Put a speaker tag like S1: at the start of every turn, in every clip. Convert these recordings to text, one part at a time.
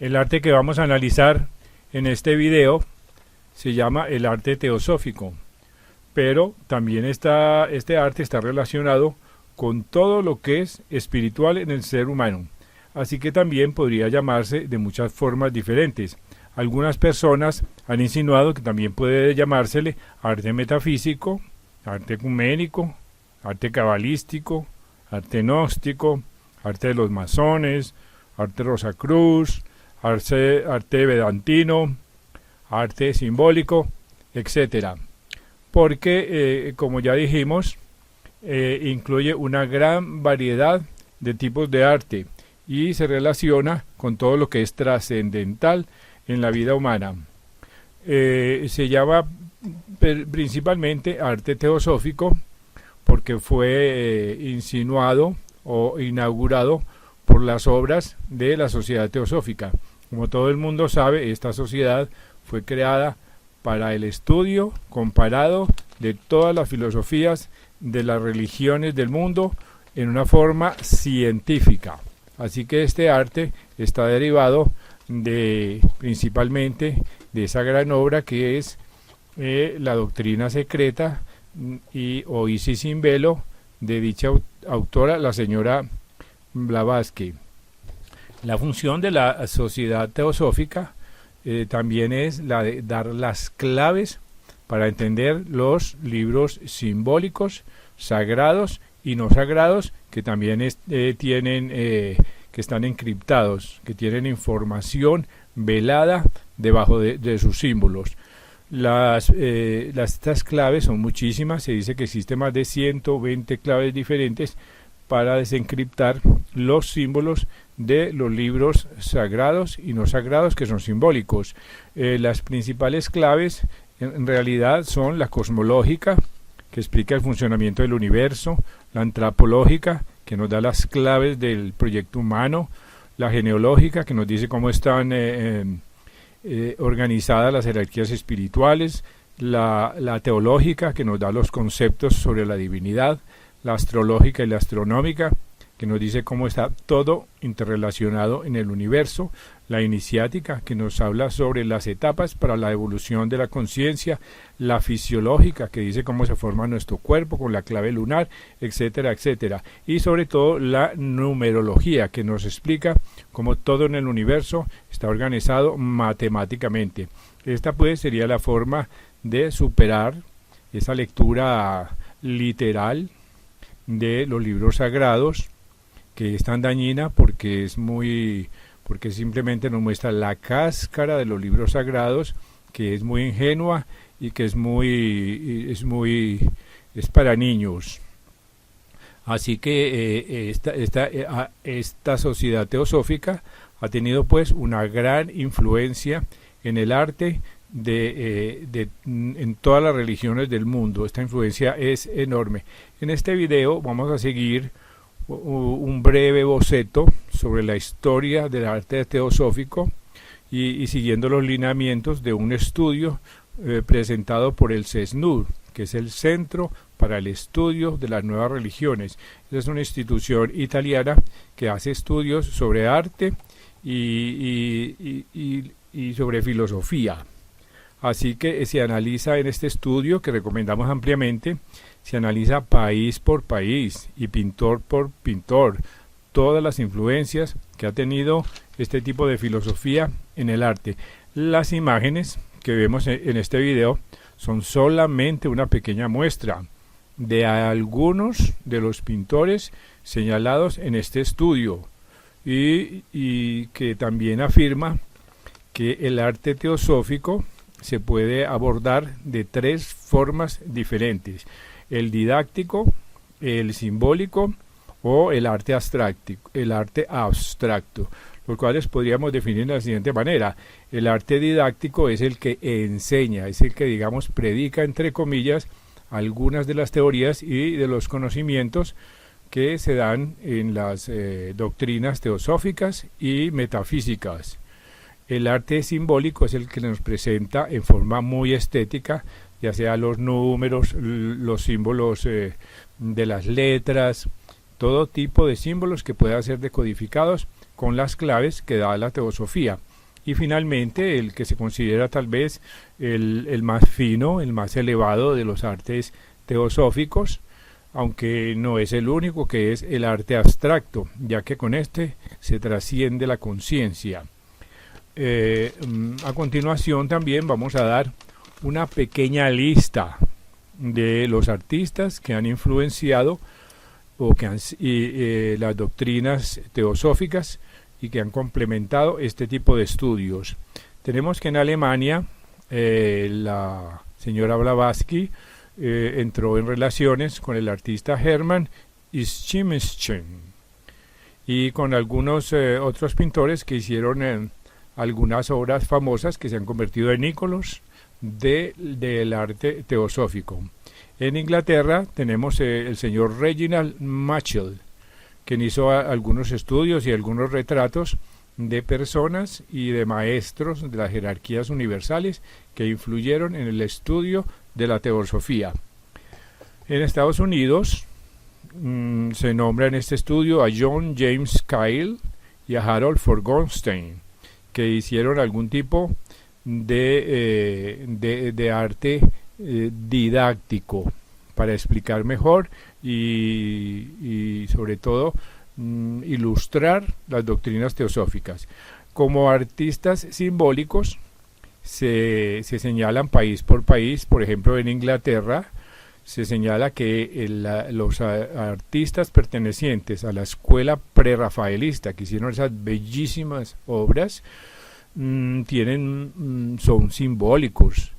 S1: El arte que vamos a analizar en este video se llama el arte teosófico, pero también este arte está relacionado con todo lo que es espiritual en el ser humano, así que también podría llamarse de muchas formas diferentes. Algunas personas han insinuado que también puede llamársele arte metafísico, arte ecuménico, arte cabalístico, arte gnóstico, arte de los masones, arte rosacruz, arte vedantino, arte simbólico, etcétera. Porque, como ya dijimos, incluye una gran variedad de tipos de arte y se relaciona con todo lo que es trascendental en la vida humana. Se llama principalmente arte teosófico porque fue insinuado o inaugurado por las obras de la Sociedad Teosófica. Como todo el mundo sabe, esta sociedad fue creada para el estudio comparado de todas las filosofías de las religiones del mundo en una forma científica. Así que este arte está derivado principalmente de esa gran obra que es la doctrina secreta o Isis sin velo de dicha autora, la señora Blavatsky. La función de la Sociedad Teosófica también es la de dar las claves para entender los libros simbólicos, sagrados y no sagrados, que también que están encriptados, que tienen información velada debajo de sus símbolos. Estas claves son muchísimas, se dice que existen más de 120 claves diferentes para desencriptar los símbolos de los libros sagrados y no sagrados, que son simbólicos. Las principales claves en realidad son la cosmológica, que explica el funcionamiento del universo, la antropológica, que nos da las claves del proyecto humano, la genealógica, que nos dice cómo están organizadas las jerarquías espirituales, la teológica, que nos da los conceptos sobre la divinidad, la astrológica y la astronómica, que nos dice cómo está todo interrelacionado en el universo, la iniciática, que nos habla sobre las etapas para la evolución de la conciencia, la fisiológica, que dice cómo se forma nuestro cuerpo con la clave lunar, etcétera, etcétera, y sobre todo la numerología, que nos explica cómo todo en el universo está organizado matemáticamente. Esta pues sería la forma de superar esa lectura literal de los libros sagrados, que es tan dañina porque simplemente nos muestra la cáscara de los libros sagrados, que es muy ingenua y que es para niños. Así que esta sociedad teosófica ha tenido pues una gran influencia en el arte en todas las religiones del mundo. Esta influencia es enorme. En este video vamos a seguir un breve boceto sobre la historia del arte teosófico y siguiendo los lineamientos de un estudio presentado por el CESNUR, que es el Centro para el Estudio de las Nuevas Religiones. Es una institución italiana que hace estudios sobre arte y sobre filosofía. Así que se analiza en este estudio, que recomendamos ampliamente, se analiza país por país y pintor por pintor, todas las influencias que ha tenido este tipo de filosofía en el arte. Las imágenes que vemos en este video son solamente una pequeña muestra de algunos de los pintores señalados en este estudio y que también afirma que el arte teosófico se puede abordar de tres formas diferentes: el didáctico, el simbólico o el arte abstracto, los cuales podríamos definir de la siguiente manera. El arte didáctico es el que enseña, es el que, digamos, predica, entre comillas, algunas de las teorías y de los conocimientos que se dan en las doctrinas teosóficas y metafísicas. El arte simbólico es el que nos presenta en forma muy estética, ya sea los números, los símbolos de las letras, todo tipo de símbolos que puedan ser decodificados con las claves que da la teosofía. Y finalmente, el que se considera tal vez el más fino, el más elevado de los artes teosóficos, aunque no es el único, que es el arte abstracto, ya que con este se trasciende la conciencia. A continuación también vamos a dar una pequeña lista de los artistas que han influenciado o que han, las doctrinas teosóficas y que han complementado este tipo de estudios. Tenemos que en Alemania la señora Blavatsky entró en relaciones con el artista Hermann Schimmelstein y con algunos otros pintores que hicieron algunas obras famosas que se han convertido en íconos del arte teosófico. En Inglaterra tenemos el señor Reginald Mitchell, quien hizo algunos estudios y algunos retratos de personas y de maestros de las jerarquías universales que influyeron en el estudio de la teosofía. En Estados Unidos se nombra en este estudio a John James Kyle y a Harold von Goldstein, que hicieron algún tipo de arte didáctico para explicar mejor y sobre todo ilustrar las doctrinas teosóficas. Como artistas simbólicos se señalan país por país. Por ejemplo, en Inglaterra se señala que los artistas pertenecientes a la escuela prerrafaelista que hicieron esas bellísimas obras son simbólicos.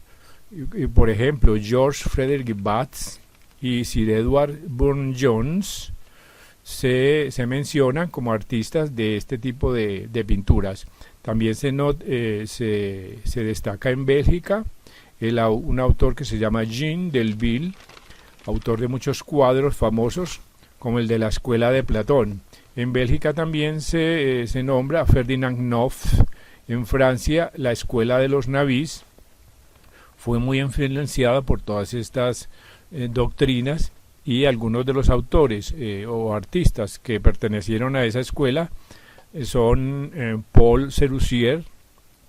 S1: Por ejemplo, George Frederick Batts y Sir Edward Burne-Jones se mencionan como artistas de este tipo de pinturas. También se destaca en Bélgica un autor que se llama Jean Delville, autor de muchos cuadros famosos como el de la escuela de Platón. En Bélgica también se nombra a Ferdinand Knopf. En Francia, la escuela de los Navís fue muy influenciada por todas estas doctrinas, y algunos de los autores o artistas que pertenecieron a esa escuela son Paul Serusier,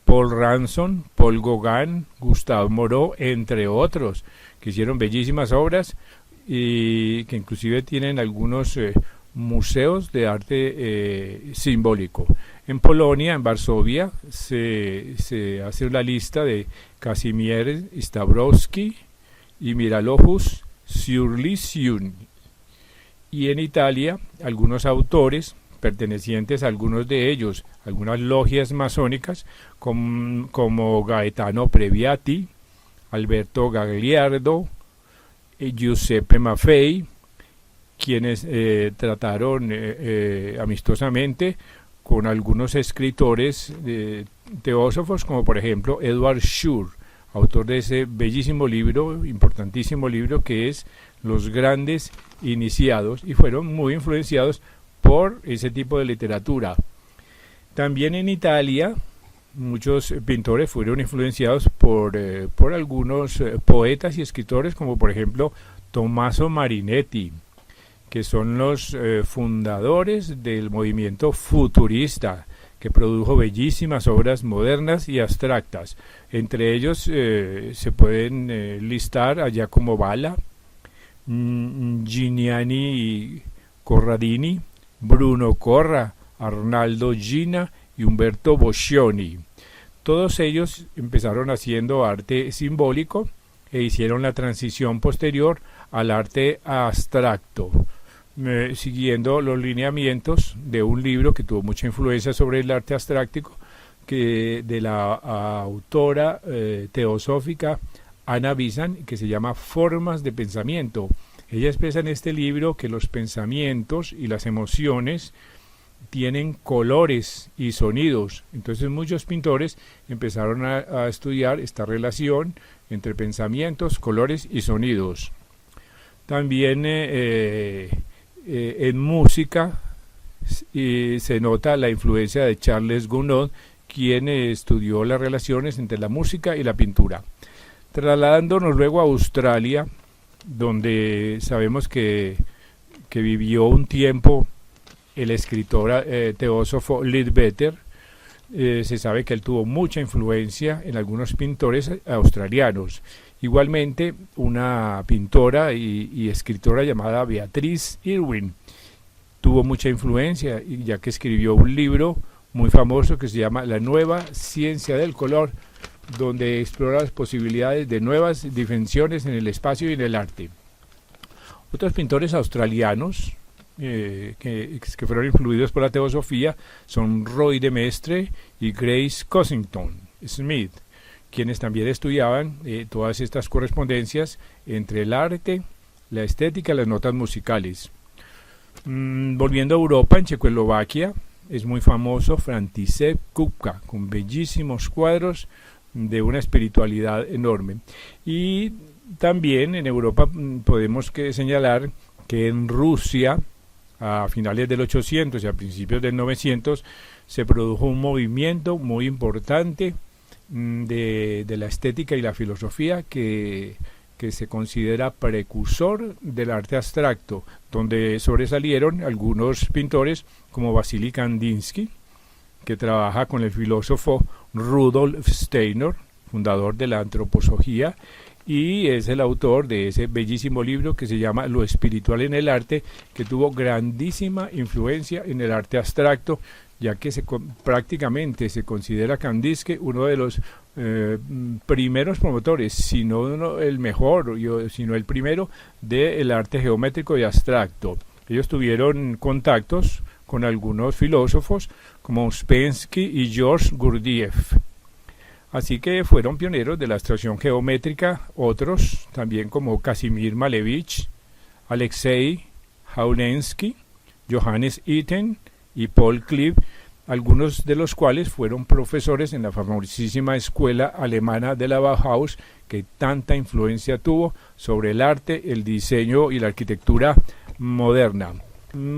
S1: Paul Ranson, Paul Gauguin, Gustave Moreau, entre otros, que hicieron bellísimas obras y que inclusive tienen algunos museos de arte simbólico. En Polonia, en Varsovia, se hace la lista de Kazimierz Stabrowski y Miroslav Surliciun. Y en Italia, algunos autores pertenecientes a algunos de ellos, algunas logias masónicas, como Gaetano Previati, Alberto Gagliardo, Giuseppe Maffei, quienes trataron amistosamente con algunos escritores teósofos, como por ejemplo Edward Schur, autor de ese bellísimo libro, importantísimo libro, que es Los Grandes Iniciados, y fueron muy influenciados por ese tipo de literatura. También en Italia muchos pintores fueron influenciados por algunos poetas y escritores, como por ejemplo Tommaso Marinetti, que son los fundadores del movimiento futurista, que produjo bellísimas obras modernas y abstractas. Entre ellos se pueden listar a Giacomo Balla, Giuliani Corradini, Bruno Corra, Arnaldo Gina y Umberto Boccioni. Todos ellos empezaron haciendo arte simbólico e hicieron la transición posterior al arte abstracto, siguiendo los lineamientos de un libro que tuvo mucha influencia sobre el arte abstracto, de la autora teosófica Anna Besant, que se llama Formas de Pensamiento. Ella expresa en este libro que los pensamientos y las emociones tienen colores y sonidos. Entonces muchos pintores empezaron a estudiar esta relación entre pensamientos, colores y sonidos. También en música se nota la influencia de Charles Gounod, quien estudió las relaciones entre la música y la pintura. Trasladándonos luego a Australia, donde sabemos que vivió un tiempo el escritor teósofo Leadbeater, se sabe que él tuvo mucha influencia en algunos pintores australianos. Igualmente, una pintora y escritora llamada Beatrice Irwin tuvo mucha influencia, ya que escribió un libro muy famoso que se llama La nueva ciencia del color, donde explora las posibilidades de nuevas dimensiones en el espacio y en el arte. Otros pintores australianos que fueron influidos por la teosofía son Roy de Mestre y Grace Cossington Smith, quienes también estudiaban todas estas correspondencias entre el arte, la estética y las notas musicales. Volviendo a Europa, en Checoslovaquia, es muy famoso František Kupka, con bellísimos cuadros de una espiritualidad enorme. Y también en Europa podemos señalar que en Rusia, a finales del 800 y a principios del 900, se produjo un movimiento muy importante de la estética y la filosofía que se considera precursor del arte abstracto, donde sobresalieron algunos pintores como Vasily Kandinsky, que trabaja con el filósofo Rudolf Steiner, fundador de la antroposofía, y es el autor de ese bellísimo libro que se llama Lo espiritual en el arte, que tuvo grandísima influencia en el arte abstracto, ya que prácticamente se considera Kandinsky uno de los primeros promotores, si no el mejor, sino el primero del arte geométrico y abstracto. Ellos tuvieron contactos con algunos filósofos como Uspensky y George Gurdjieff. Así que fueron pioneros de la abstracción geométrica, otros también como Casimir Malevich, Alexei Jauregui, Johannes Itten y Paul Klee, algunos de los cuales fueron profesores en la famosísima escuela alemana de la Bauhaus, que tanta influencia tuvo sobre el arte, el diseño y la arquitectura moderna.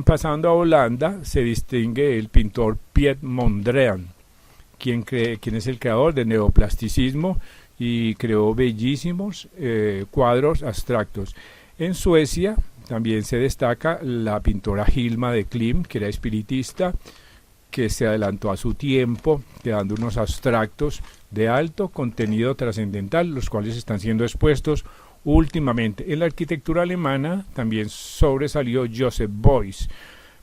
S1: Pasando a Holanda, se distingue el pintor Piet Mondrian, quien es el creador del neoplasticismo y creó bellísimos cuadros abstractos. En Suecia también se destaca la pintora Hilma de Klim, que era espiritista, que se adelantó a su tiempo, creando unos abstractos de alto contenido trascendental, los cuales están siendo expuestos últimamente. En la arquitectura alemana también sobresalió Joseph Beuys.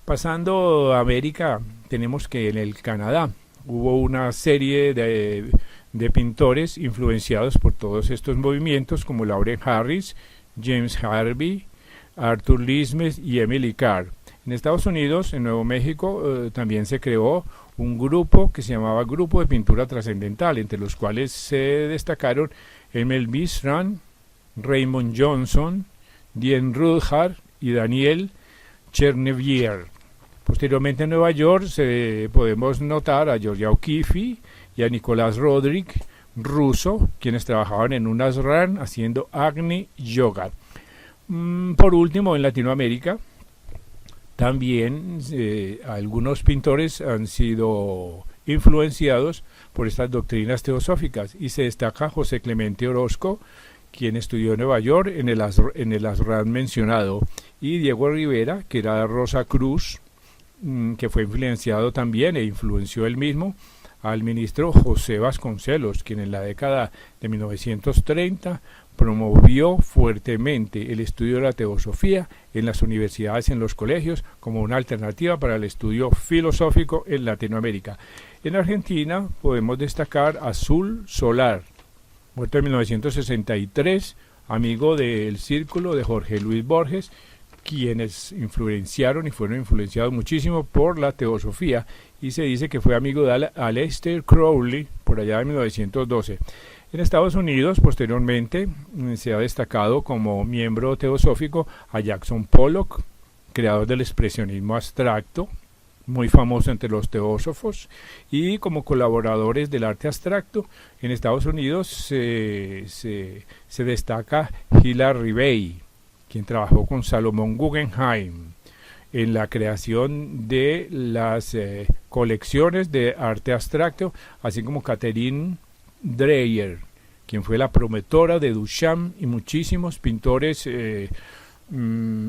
S1: Pasando a América, tenemos que en el Canadá hubo una serie de pintores influenciados por todos estos movimientos, como Lauren Harris, James Harvey, Arthur Lismes y Emily Carr. En Estados Unidos, en Nuevo México, también se creó un grupo que se llamaba Grupo de Pintura Trascendental, entre los cuales se destacaron Emil Bisran, Raymond Johnson, Dien Rudhart y Daniel Chernevier. Posteriormente en Nueva York podemos notar a Georgia O'Keeffe y a Nicolás Roderick Russo, quienes trabajaban en un ashram haciendo Agni Yoga. Por último, en Latinoamérica, también algunos pintores han sido influenciados por estas doctrinas teosóficas, y se destaca José Clemente Orozco, quien estudió en Nueva York en el ashram mencionado, y Diego Rivera, que era Rosa Cruz, que fue influenciado también e influenció él mismo al ministro José Vasconcelos, quien en la década de 1930 promovió fuertemente el estudio de la teosofía en las universidades y en los colegios como una alternativa para el estudio filosófico en Latinoamérica. En Argentina podemos destacar a Azul Solar, muerto en 1963, amigo del círculo de Jorge Luis Borges, quienes influenciaron y fueron influenciados muchísimo por la teosofía, y se dice que fue amigo de Aleister Crowley por allá de 1912. En Estados Unidos, posteriormente, se ha destacado como miembro teosófico a Jackson Pollock, creador del expresionismo abstracto, muy famoso entre los teósofos, y como colaboradores del arte abstracto en Estados Unidos se destaca Hilary Bay, quien trabajó con Salomón Guggenheim en la creación de las colecciones de arte abstracto, así como Catherine Dreyer, quien fue la promotora de Duchamp y muchísimos pintores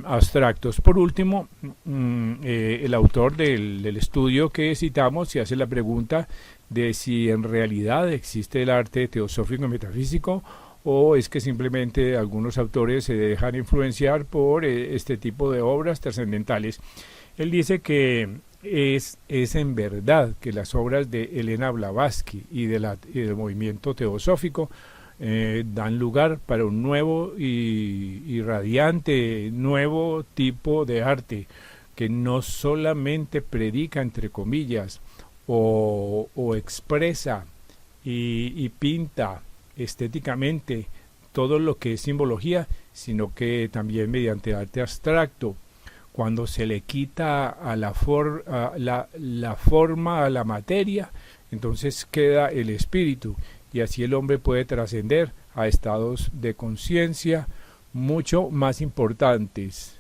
S1: abstractos. Por último, el autor del estudio que citamos se hace la pregunta de si en realidad existe el arte teosófico y metafísico, o es que simplemente algunos autores se dejan influenciar por este tipo de obras trascendentales. Él dice que es en verdad que las obras de Elena Blavatsky y del movimiento teosófico dan lugar para un nuevo y radiante nuevo tipo de arte que no solamente predica, entre comillas, o expresa y pinta estéticamente todo lo que es simbología, sino que también mediante arte abstracto, cuando se le quita a la forma a la materia, entonces queda el espíritu, y así el hombre puede trascender a estados de conciencia mucho más importantes.